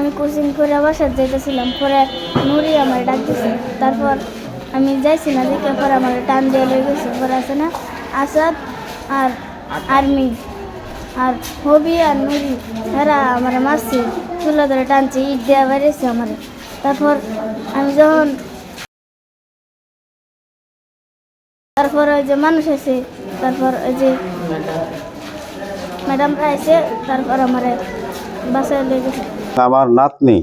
আমি কোচিং করে বাসায় যেতেছিলাম, পরে নুরি আমার ডাক দিছে। তারপর আমি যাইছি না, দেখে পরে আমার টান দিয়ে লয়ে গেছে। পরে আছে না আসাদ আর আর্মি আর হবি আর নুরি, এরা আমার মারছে, তুলে ধরে টানছে, ইট দেওয়া বেরিয়েছে আমার। তারপর আমি যখন তারপর ওই যে মানুষ আছে, তারপর ওই যে ম্যাডামরা আছে, তারপর আমার বাসায় লয়ে গেছে। আমার নাতনি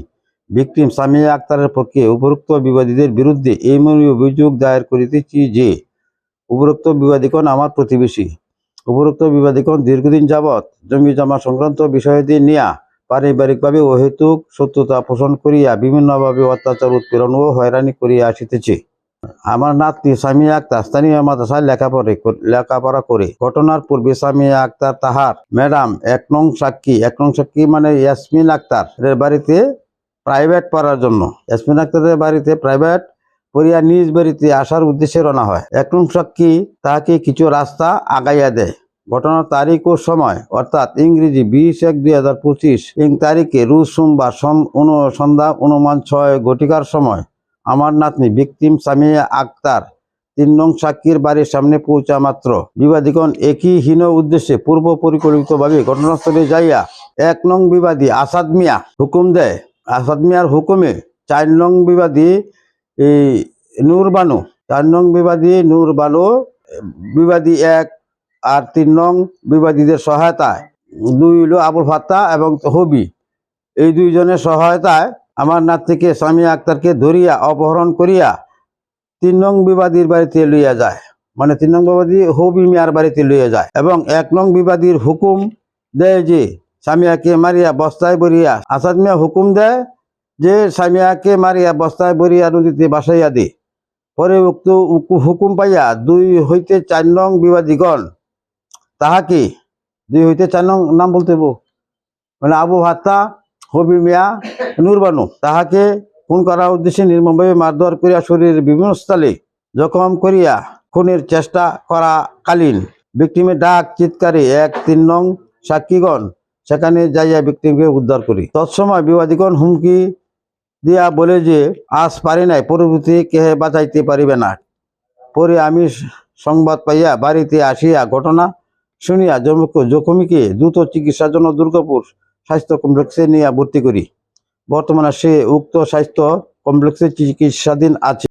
ভিকটিম সামিয়া আক্তারের পক্ষে উপরোক্ত বিবাদীদের বিরুদ্ধে এই মর্মে অভিযোগ দায়ের করিতেছি যে উপরোক্ত বিবাদীগণ আমার প্রতিবেশী। উপরোক্ত বিবাদীগণ দীর্ঘদিন যাবৎ জমি জমা সংক্রান্ত বিষয়াদি নিয়া পারিবারিকভাবে অহেতুক শত্রুতা পোষণ করিয়া বিভিন্নভাবে অত্যাচার উৎপীড়ন ও হয়রানি করিয়া আসিতেছে। আমার নাতনি সামিয়া আক্তার স্থানীয় মাদ্রাসায় লেখাপড়া করে ঘটনার পূর্বে সামিয়া আক্তার তাহার ম্যাডাম এক নং সাক্ষী মানে ইয়াসমিন আক্তার এর বাড়িতে প্রাইভেট পড়ার জন্য ইয়াসমিন আক্তারের বাড়িতে প্রাইভেট পড়িয়া নিজ বাড়িতে আসার উদ্দেশ্যে রওনা হয়। এক নং সাক্ষী তাহাকে কিছু রাস্তা আগাইয়া দেয়। ঘটনার তারিখ ও সময় অর্থাৎ ইংরেজি 20/1/2025 তারিখে রোজ সোমবার সন্ধ্যা 6:09 ঘটিকার সময় আমার নাতনি ভিকটিম সামিয়া আক্তার 3 নং সাক্ষীর বাড়ির সামনে পৌঁছা মাত্র বিবাদীগণ একই হীন উদ্দেশ্যে পূর্ব পরিকল্পিতভাবে ঘটনাস্থলে যাইয়া 1 নং বিবাদী আসাদ মিয়া হুকুম দেয়। আসাদ মিয়ার হুকুমে 4 নং বিবাদী নূর বানু 4 নং বিবাদী নূর বানু বিবাদী 1 আর 3 নং বিবাদীদের সহায়তায় 2 হলো আবুল ফাত্তা এবং হবি, এই 2 জনের সহায়তায় আমার নাতনিকে সামিয়া আক্তারকে ধরিয়া অপহরণ করিয়া 3 নং বিবাদীর বাড়িতে লইয়া যায়, মানে 3 নং বিবাদী হবি মিয়ার বাড়িতে লইয়া যায় এবং 1 নং বিবাদীর হুকুম দেয় যে সামিয়াকে মারিয়া বস্তায় ভরিয়া আসাদ মিয়া হুকুম দেয় যে সামিয়াকে মারিয়া বস্তায় ভরিয়া নদীতে বাসাইয়া দে। পরে উক্ত হুকুম পাইয়া 2 হইতে 4 নং বিবাদীগণ তাহাকে 2 হইতে 4 নং নাম বলতে মানে আবু ফাত্তা, হবি মিয়া, নূর বানু তাহাকে খুন করার উদ্দেশ্যে নির্মমভাবে মারধর করিয়া শরীরের বিভিন্ন স্থলে জখম করিয়া খুনের চেষ্টা করাকালীন ভিকটিমের ডাক চিৎকারে 1-3 নং সাক্ষীগণ সেখানে যাইয়া ভিকটিমকে উদ্ধার করি। তৎসময় বিবাদীগণ হুমকি দিয়া বলে যে আজ পারি নাই, পরবর্তী কেহে বাঁচাইতে পারিবে না। পরে আমি সংবাদ পাইয়া বাড়িতে আসিয়া ঘটনা শুনিয়া জখমিকে দ্রুত চিকিৎসার জন্য দুর্গাপুর স্বাস্থ্য কমপ্লেক্সে নিয়ে ভর্তি করি। বর্তমানে সে উক্ত স্বাস্থ্য কমপ্লেক্সে চিকিৎসাধীন আছে।